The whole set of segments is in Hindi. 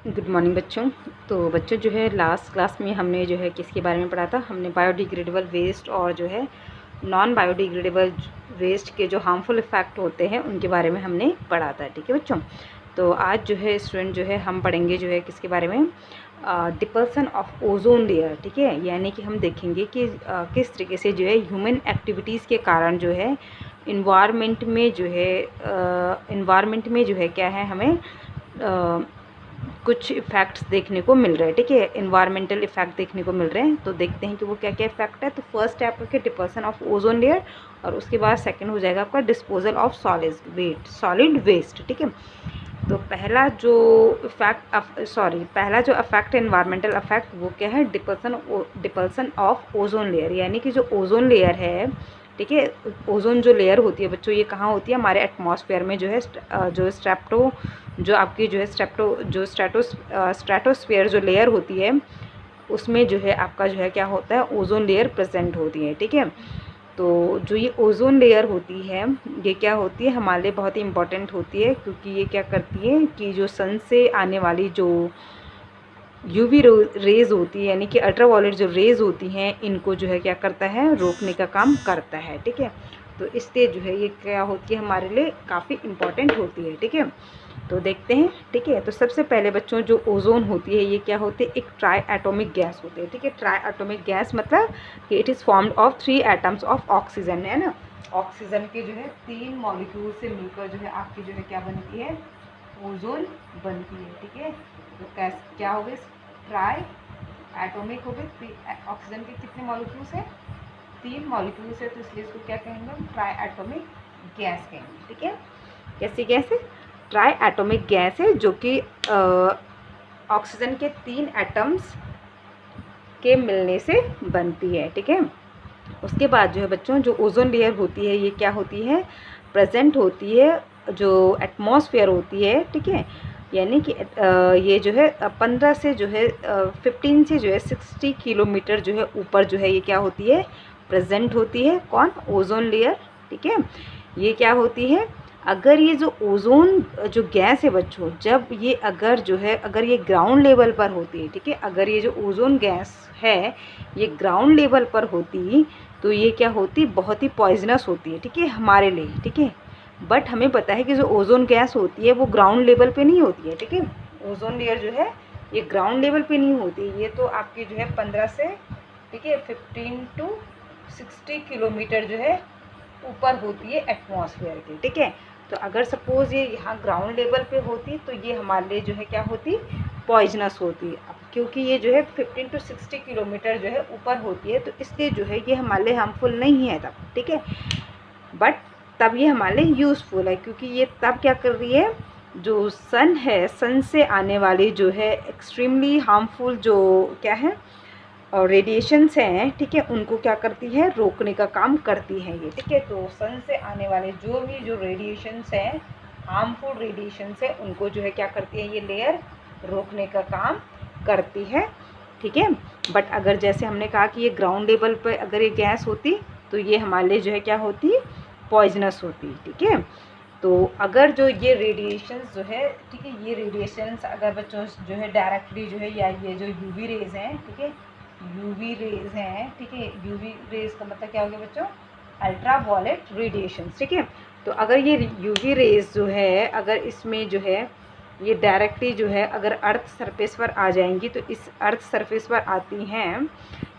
गुड मॉर्निंग बच्चों। तो बच्चों जो है लास्ट क्लास में हमने जो है किसके बारे में पढ़ा था, हमने बायोडिग्रेडेबल वेस्ट और जो है नॉन बायोडिग्रेडेबल वेस्ट के जो हार्मफुल इफ़ेक्ट होते हैं उनके बारे में हमने पढ़ा था। ठीक है बच्चों, तो आज जो है स्टूडेंट जो है हम पढ़ेंगे जो है किसके बारे में, डिप्रेशन ऑफ ओजोन लेयर। ठीक है, यानी कि हम देखेंगे कि किस तरीके से जो है ह्यूमन एक्टिविटीज़ के कारण जो है इन्वायरमेंट में जो है क्या है, हमें कुछ इफ़ेक्ट्स देखने को मिल रहे हैं। ठीक है, इन्वायरमेंटल इफ़ेक्ट देखने को मिल रहे हैं। तो देखते हैं कि वो क्या क्या इफ़ेक्ट है। तो फर्स्ट है आपका डिप्रेशन ऑफ ओजोन लेयर, और उसके बाद सेकंड हो जाएगा आपका डिस्पोजल ऑफ सॉलिड वेस्ट। ठीक है, तो पहला जो अफेक्ट है इन्वायरमेंटल अफेक्ट, वो क्या है, डिप्रेशन ऑफ ओजोन लेयर। यानी कि जो ओजोन लेयर है, ठीक है, ओजोन जो लेयर होती है बच्चों, ये कहाँ होती है, हमारे एटमॉस्फेयर में जो है स्ट्रेटोस्फेयर जो लेयर होती है उसमें जो है आपका जो है क्या होता है, ओजोन लेयर प्रेजेंट होती है। ठीक है, तो जो ये ओजोन लेयर होती है ये क्या होती है, हमारे लिए बहुत ही इम्पॉर्टेंट होती है, क्योंकि ये क्या करती है कि जो सन से आने वाली जो यूवी रेज़ होती है, यानी कि अल्ट्रावायलेट जो रेज़ होती हैं, इनको जो है क्या करता है, रोकने का काम करता है। ठीक है, तो इसलिए जो है ये क्या होती है, हमारे लिए काफ़ी इम्पॉर्टेंट होती है। ठीक है, तो देखते हैं। ठीक है, तो सबसे पहले बच्चों जो ओजोन होती है ये क्या होती है, एक ट्राई एटॉमिक गैस होती है। ठीक है, ट्राई एटॉमिक गैस मतलब कि it is formed of 3 atoms of oxygen, है ना। ऑक्सीजन के जो है 3 मॉलिक्यूल से मिलकर जो है आपकी जो है क्या बनती है, ओजोन बनती है। ठीक है, तो क्या हो गए, ट्राई एटॉमिक हो गए, ऑक्सीजन के कितने मॉलिक्यूल्स हैं, 3 मॉलिक्यूल्स है, तो इसलिए इसको क्या कहेंगे हम, ट्राई एटॉमिक गैस कहेंगे। ठीक है, कैसी गैस है, ट्राई एटॉमिक गैस है, जो कि ऑक्सीजन के 3 एटम्स के मिलने से बनती है। ठीक है, उसके बाद जो है बच्चों जो ओजोन लेयर होती है ये क्या होती है, प्रेजेंट होती है जो एटमॉस्फेयर होती है। ठीक है, यानी कि ये जो है 15 से जो है 15 से जो है 60 किलोमीटर जो है ऊपर जो है ये क्या होती है, प्रेजेंट होती है। कौन, ओजोन लेयर। ठीक है, ये क्या होती है, अगर ये जो ओजोन जो गैस है बच्चों, जब ये अगर ये ग्राउंड लेवल पर होती है, ठीक है, अगर ये जो ओजोन गैस है ये ग्राउंड लेवल पर होती तो ये क्या होती, बहुत ही पॉइजनस होती है। ठीक है, हमारे लिए। ठीक है, बट हमें पता है कि जो ओजोन गैस होती है वो ग्राउंड लेवल पे नहीं होती है। ठीक है, ओजोन लेयर जो है ये ग्राउंड लेवल पे नहीं होती, ये तो आपकी जो है 15 से, ठीक है, 15 to 60 किलोमीटर जो है ऊपर होती है एटमॉस्फेयर के। ठीक है, तो अगर सपोज़ ये यहाँ ग्राउंड लेवल पे होती तो ये हमारे लिए जो है क्या होती, पॉइजनस होती। अब क्योंकि ये जो है 15 to 60 किलोमीटर जो है ऊपर होती है, तो इसलिए जो है ये हमारे लिए हार्मफुल नहीं है तब। ठीक है, बट तब ये हमारे लिए यूज़फुल है, क्योंकि ये तब क्या कर रही है, जो सन है, सन से आने वाली जो है एक्सट्रीमली हार्मफुल जो क्या है और रेडिएशंस हैं, ठीक है, उनको क्या करती है, रोकने का काम करती है ये। ठीक है, तो सन से आने वाले जो रेडिएशंस हैं, हार्मफुल रेडिएशंस है, उनको जो है क्या करती है, ये लेयर रोकने का काम करती है। ठीक है, बट अगर जैसे हमने कहा कि ये ग्राउंड लेवल पर अगर ये गैस होती तो ये हमारे लिए जो है क्या होती, पॉइजनस होती। ठीक है, तो अगर जो ये रेडिएशंस जो है, ठीक है, ये रेडिएशंस अगर बच्चों जो है डायरेक्टली जो है, या ये जो यूवी रेज हैं, ठीक है, यूवी रेज हैं, ठीक है, यूवी रेज का मतलब क्या हो गया बच्चों, अल्ट्रा वायलेट रेडिएशंस। ठीक है, तो अगर ये यूवी रेज जो है, अगर इसमें जो है ये डायरेक्टली जो है अगर अर्थ सरफेस पर आ जाएंगी, तो इस अर्थ सरफेस पर आती हैं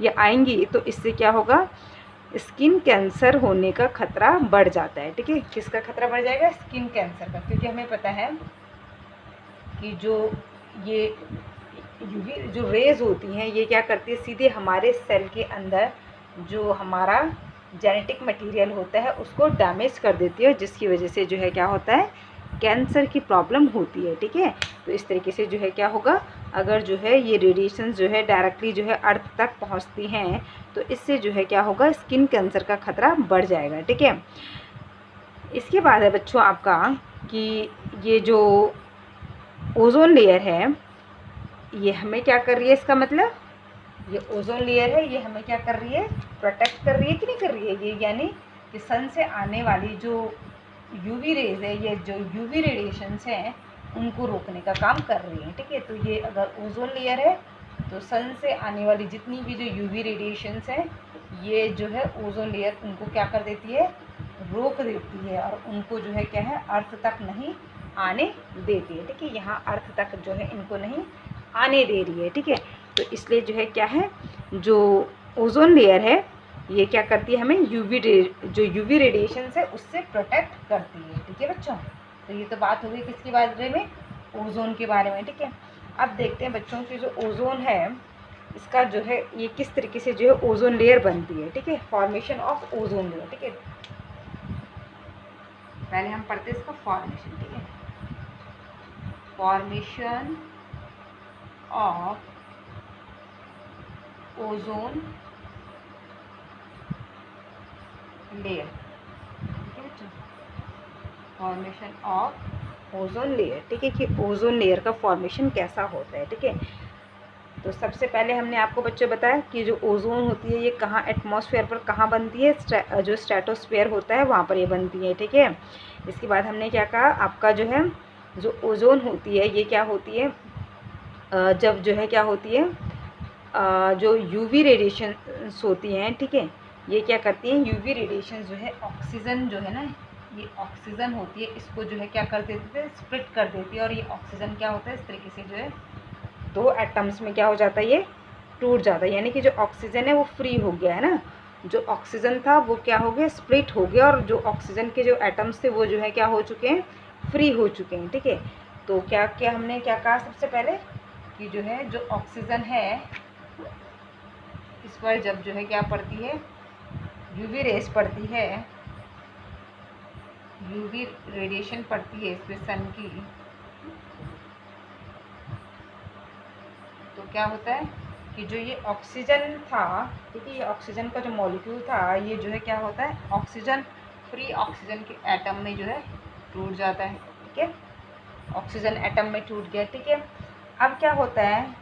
या आएंगी तो इससे क्या होगा, स्किन कैंसर होने का खतरा बढ़ जाता है। ठीक है, किसका खतरा बढ़ जाएगा, स्किन कैंसर का, क्योंकि हमें पता है कि जो ये यूवी जो रेज होती हैं ये क्या करती है, सीधे हमारे सेल के अंदर जो हमारा जेनेटिक मटेरियल होता है उसको डैमेज कर देती है, जिसकी वजह से जो है क्या होता है, कैंसर की प्रॉब्लम होती है। ठीक है, तो इस तरीके से जो है क्या होगा, अगर जो है ये रेडिएशन जो है डायरेक्टली जो है अर्थ तक पहुंचती हैं तो इससे जो है क्या होगा, स्किन कैंसर का खतरा बढ़ जाएगा। ठीक है, इसके बाद है बच्चों आपका कि ये जो ओजोन लेयर है ये हमें क्या कर रही है, इसका मतलब ये ओजोन लेयर है ये हमें क्या कर रही है, प्रोटेक्ट कर रही है कि नहीं कर रही है, ये यानी कि सन से आने वाली जो यूवी रेज है, ये जो यूवी रेडिएशंस हैं उनको रोकने का काम कर रही हैं, ठीक है। तो ये अगर ओजोन लेयर है तो सन से आने वाली जितनी भी जो यूवी रेडिएशंस है ये जो है ओजोन लेयर उनको क्या कर देती है, रोक देती है, और उनको जो है क्या है, अर्थ तक नहीं आने देती है, ठीक है। यहाँ अर्थ तक जो है इनको नहीं आने दे रही है, ठीक है। तो इसलिए जो है क्या है, जो ओजोन लेयर है ये क्या करती है, हमें जो यूवी रेडिएशंस है उससे प्रोटेक्ट करती है, ठीक है बच्चों। तो ये तो बात हो गई किसके बारे में, ओजोन के बारे में, ठीक है। अब देखते हैं बच्चों की जो ओजोन है इसका जो है ये किस तरीके से जो है ओजोन लेयर बनती है, ठीक है। फॉर्मेशन ऑफ ओजोन लेयर, ठीक है। पहले हम पढ़ते हैं इसका फॉर्मेशन, ठीक है। फॉर्मेशन ऑफ ओजोन लेयर, ठीक है बच्चों। फॉर्मेशन ऑफ ओजोन लेयर, ठीक है, कि ओजोन लेयर का फॉर्मेशन कैसा होता है, ठीक है। तो सबसे पहले हमने आपको बच्चों बताया कि जो ओजोन होती है ये कहाँ एटमॉस्फेयर पर कहाँ बनती है, जो स्ट्रेटोस्फेयर होता है वहाँ पर ये बनती है, ठीक है। इसके बाद हमने क्या कहा, आपका जो है जो ओजोन होती है ये क्या होती है, जब जो है क्या होती है, जो यूवी रेडिएशंस होती हैं, ठीक है, ये क्या करती हैं, यूवी रेडिएशन जो है ऑक्सीजन जो है ना, ये ऑक्सीजन होती है, इसको जो है क्या कर देती है, स्प्लिट कर देती है, और ये ऑक्सीजन क्या होता है इस तरीके से जो है दो एटम्स में क्या हो जाता है, ये टूट जाता है, यानी कि जो ऑक्सीजन है वो फ्री हो गया है ना, जो ऑक्सीजन था वो क्या हो गया, स्प्लिट हो गया, और जो ऑक्सीजन के जो एटम्स थे वो जो है क्या हो चुके हैं, फ्री हो चुके हैं, ठीक है। तो क्या क्या हमने क्या कहा सबसे पहले कि जो है जो ऑक्सीजन है इस पर जब जो है क्या पड़ती है, यूवी रेस पड़ती है, यूवी रेडिएशन पड़ती है इस पर सन की, तो क्या होता है कि जो ये ऑक्सीजन था, ठीक है, ये ऑक्सीजन का जो मॉलिक्यूल था ये जो है क्या होता है, ऑक्सीजन फ्री ऑक्सीजन के एटम में जो है टूट जाता है, ठीक है। ऑक्सीजन एटम में टूट गया, ठीक है। अब क्या होता है,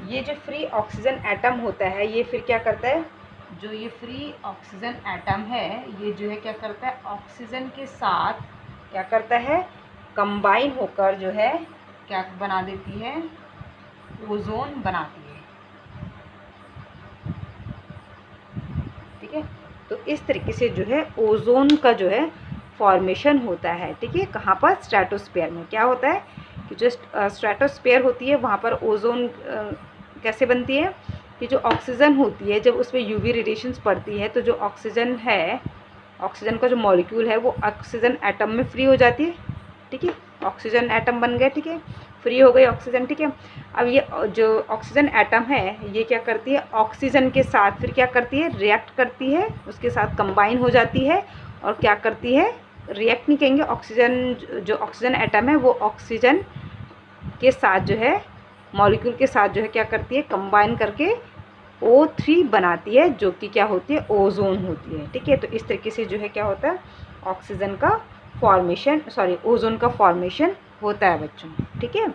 ये जो फ्री ऑक्सीजन एटम होता है ये फिर क्या करता है, जो ये फ्री ऑक्सीजन एटम है ये जो है क्या करता है, ऑक्सीजन के साथ क्या करता है, कंबाइन होकर जो है क्या बना देती है, ओजोन बनाती है, ठीक है। तो इस तरीके से जो है ओजोन का जो है फॉर्मेशन होता है, ठीक है। कहाँ पर, स्ट्रेटोस्फेयर में क्या होता है कि जो स्ट्रेटोस्फेयर होती है वहाँ पर ओजोन कैसे बनती है कि जो ऑक्सीजन होती है जब उसमें यूवी रेडिएशंस पड़ती है तो जो ऑक्सीजन है, ऑक्सीजन का जो मॉलिक्यूल है वो ऑक्सीजन एटम में फ्री हो जाती है, ठीक है। ऑक्सीजन एटम बन गया, ठीक है, फ्री हो गई ऑक्सीजन, ठीक है। अब ये जो ऑक्सीजन एटम है ये क्या करती है, ऑक्सीजन के साथ फिर क्या करती है, रिएक्ट करती है, उसके साथ कंबाइन हो जाती है, और क्या करती है, रिएक्ट नहीं कहेंगे, ऑक्सीजन जो ऑक्सीजन एटम है वो ऑक्सीजन के साथ जो है मॉलिक्यूल के साथ जो है क्या करती है, कंबाइन करके O3 बनाती है, जो कि क्या होती है, ओजोन होती है, ठीक है। तो इस तरीके से जो है क्या होता है, ऑक्सीजन का फॉर्मेशन, ओजोन का फॉर्मेशन होता है बच्चों, ठीक है।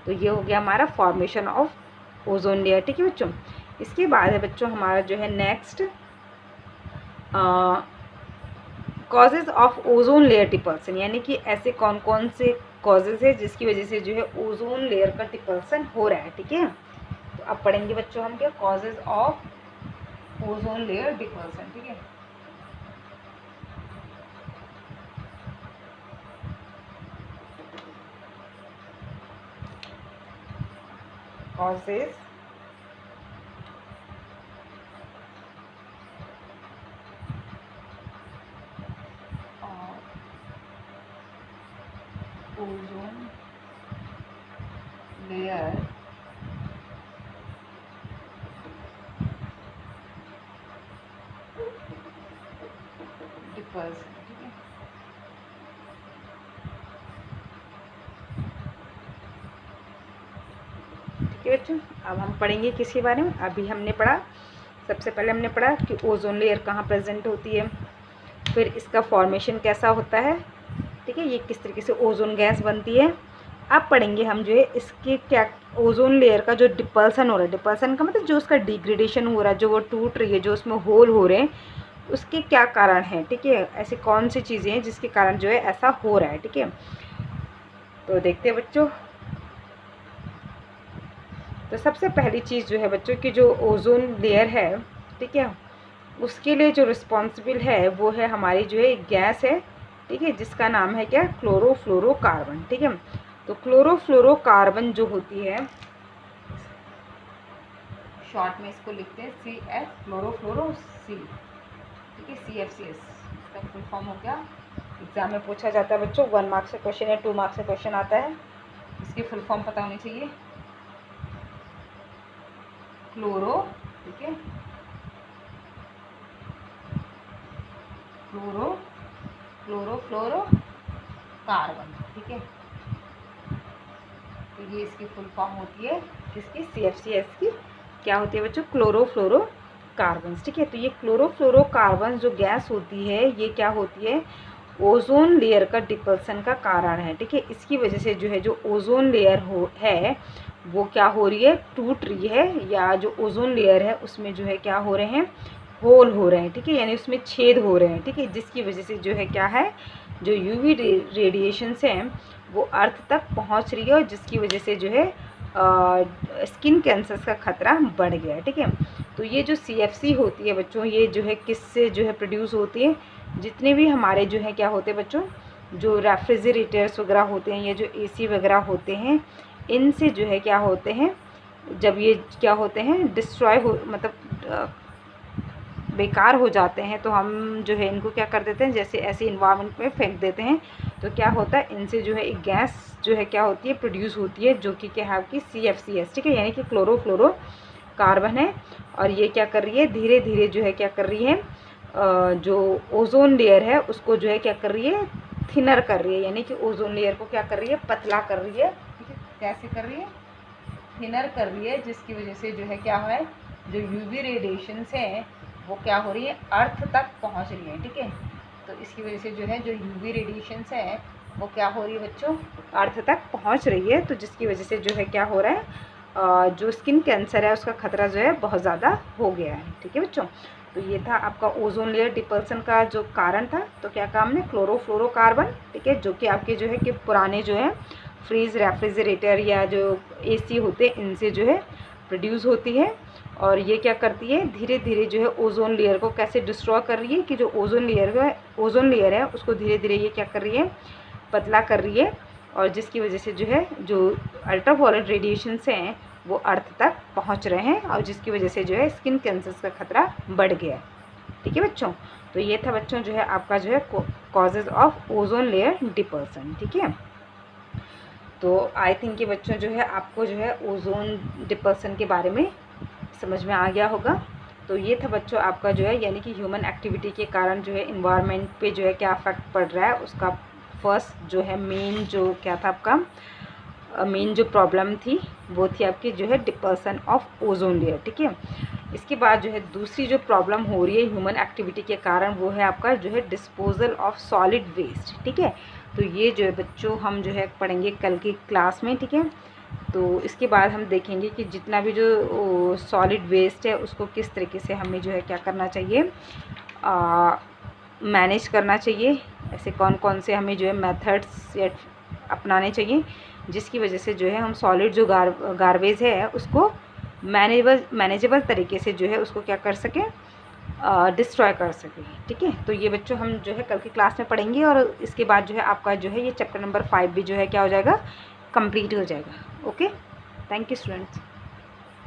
तो ये हो गया हमारा फॉर्मेशन ऑफ ओजोन लेयर, ठीक है बच्चों। इसके बाद है बच्चों हमारा जो है next causes of ozone layer depletion, यानी कि ऐसे कौन कौन से कॉजेज़ है जिसकी वजह से जो है ओजोन लेयर का डिपल्सन हो रहा है, ठीक है। तो अब पढ़ेंगे बच्चों हम क्या, कॉजेज़ ऑफ ओजोन लेयर डिपल्सन, ठीक है। causes of ozone layer डिपल्सन, ठीक है। ठीक है बच्चों, अब हम पढ़ेंगे किसके बारे में, अभी हमने पढ़ा, सबसे पहले हमने पढ़ा कि ओजोन लेयर कहाँ प्रेजेंट होती है, फिर इसका फॉर्मेशन कैसा होता है, ठीक है, ये किस तरीके से ओजोन गैस बनती है। अब पढ़ेंगे हम जो है इसके क्या, ओजोन लेयर का जो डिपल्सन हो रहा है, डिपल्सन का मतलब जो उसका डिग्रेडेशन हो रहा है, जो वो टूट रही है, जो उसमें होल हो रहे हैं, उसके क्या कारण हैं, ठीक है, ऐसी कौन सी चीज़ें हैं जिसके कारण जो है ऐसा हो रहा है, ठीक है। तो देखते हैं बच्चों तो सबसे पहली चीज़ जो है बच्चों की जो ओजोन लेयर है, ठीक है, उसके लिए जो रिस्पॉन्सिबल है वो है हमारी जो है गैस है, ठीक है, जिसका नाम है क्या, क्लोरोफ्लोरोकार्बन, ठीक है। तो क्लोरोफ्लोरोकार्बन जो होती है, शॉर्ट में इसको लिखते हैं CF, क्लोरोफ्लोरो सी, ठीक है, CFCS, इसका फुल फॉर्म हो गया। एग्जाम में पूछा जाता है बच्चों, 1 मार्क्स से क्वेश्चन या 2 मार्क्स से क्वेश्चन आता है, इसकी फुल फॉर्म पता होनी चाहिए। क्लोरो, ठीक है, क्लोरोफ्लोरो कार्बन, ठीक है। तो ये इसकी फुल फॉर्म होती है किसकी, CFCS की। क्या होती है बच्चों, क्लोरोफ्लोरो कार्बन, ठीक है। तो ये क्लोरोफ्लोरो कार्बन जो गैस होती है, ये क्या होती है, ओजोन लेयर का डिप्रेशन का कारण है, ठीक है। इसकी वजह से जो है जो ओजोन लेयर है वो क्या हो रही है, टूट रही है, या जो ओजोन लेयर है उसमें जो है क्या हो रहे हैं, होल हो रहे हैं, ठीक है, यानी उसमें छेद हो रहे हैं, ठीक है, जिसकी वजह से जो है क्या है, जो यूवी रेडिएशंस हैं वो अर्थ तक पहुंच रही है, और जिसकी वजह से जो है स्किन कैंसर का खतरा बढ़ गया है, ठीक है। तो ये जो CFC होती है बच्चों, ये जो है किससे जो है प्रोड्यूस होती है, जितने भी हमारे जो है क्या होते हैं बच्चों, जो रेफ्रिजरेटर्स वगैरह होते हैं, या जो AC वगैरह होते हैं, इनसे जो है क्या होते हैं, जब ये क्या होते हैं, डिस्ट्रॉय हो, मतलब बेकार हो जाते हैं, तो हम जो है इनको क्या कर देते हैं, जैसे ऐसे इन्वायरमेंट में फेंक देते हैं। तो क्या होता है, इनसे जो है एक गैस जो है क्या होती है, प्रोड्यूस होती है, जो कि क्या है आपकी CFCS, ठीक है, यानी कि क्लोरोफ्लोरो कार्बन है। और ये क्या कर रही है, धीरे धीरे जो है क्या कर रही है, जो ओजोन लेयर है उसको जो है क्या कर रही है, थिनर कर रही है, यानी कि ओजोन लेयर को क्या कर रही है, पतला कर रही है, ठीक है। कैसे कर रही है, थिनर कर रही है, जिसकी वजह से जो है क्या है, जो यूवी रेडिएशंस हैं वो क्या हो रही है, अर्थ तक पहुंच रही है, ठीक है। तो इसकी वजह से जो है जो यूवी रेडिएशंस है वो क्या हो रही है बच्चों, अर्थ तक पहुंच रही है, तो जिसकी वजह से जो है क्या हो रहा है, जो स्किन कैंसर है उसका खतरा जो है बहुत ज़्यादा हो गया है, ठीक है बच्चों। तो ये था आपका ओजोन लेयर डिप्रेशन का जो कारण था। तो क्या काम ने, क्लोरोफ्लोरोकार्बन, ठीक है, जो कि आपके जो है कि पुराने जो है फ्रीज, रेफ्रिजरेटर या जो AC होते हैं इनसे जो है प्रोड्यूस होती है। और ये क्या करती है, धीरे धीरे जो है ओजोन लेयर को कैसे डिस्ट्रॉय कर रही है, कि जो ओजोन लेयर है उसको धीरे धीरे ये क्या कर रही है, पतला कर रही है, और जिसकी वजह से जो है जो अल्ट्रावायलेट रेडिएशंस हैं वो अर्थ तक पहुंच रहे हैं, और जिसकी वजह से जो है स्किन कैंसर का खतरा बढ़ गया है, ठीक है बच्चों। तो ये था बच्चों जो है आपका जो है causes of ozone layer depression, ठीक है। तो आई थिंक कि बच्चों जो है आपको जो है ओजोन डिप्रेशन के बारे में समझ में आ गया होगा। तो ये था बच्चों आपका जो है, यानी कि ह्यूमन एक्टिविटी के कारण जो है इन्वायरमेंट पे जो है क्या इफेक्ट पड़ रहा है, उसका फर्स्ट जो है मेन जो क्या था आपका, मेन जो प्रॉब्लम थी वो थी आपकी जो है डिप्रेशन ऑफ ओजोन लेयर, ठीक है। इसके बाद जो है दूसरी जो प्रॉब्लम हो रही है ह्यूमन एक्टिविटी के कारण, वो है आपका जो है डिस्पोजल ऑफ सॉलिड वेस्ट, ठीक है। तो ये जो है बच्चों हम जो है पढ़ेंगे कल की क्लास में, ठीक है। तो इसके बाद हम देखेंगे कि जितना भी जो सॉलिड वेस्ट है उसको किस तरीके से हमें जो है क्या करना चाहिए, मैनेज करना चाहिए, ऐसे कौन कौन से हमें जो है मेथड्स अपनाने चाहिए, जिसकी वजह से जो है हम सॉलिड जो गार्बेज है उसको मैनेजेबल तरीके से जो है उसको क्या कर सकें, डिस्ट्रॉय कर सकें, ठीक है। तो ये बच्चों हम जो है कल की क्लास में पढ़ेंगे, और इसके बाद जो है आपका जो है ये चैप्टर नंबर 5 भी जो है क्या हो जाएगा, कंप्लीट हो जाएगा। Okay, thank you students.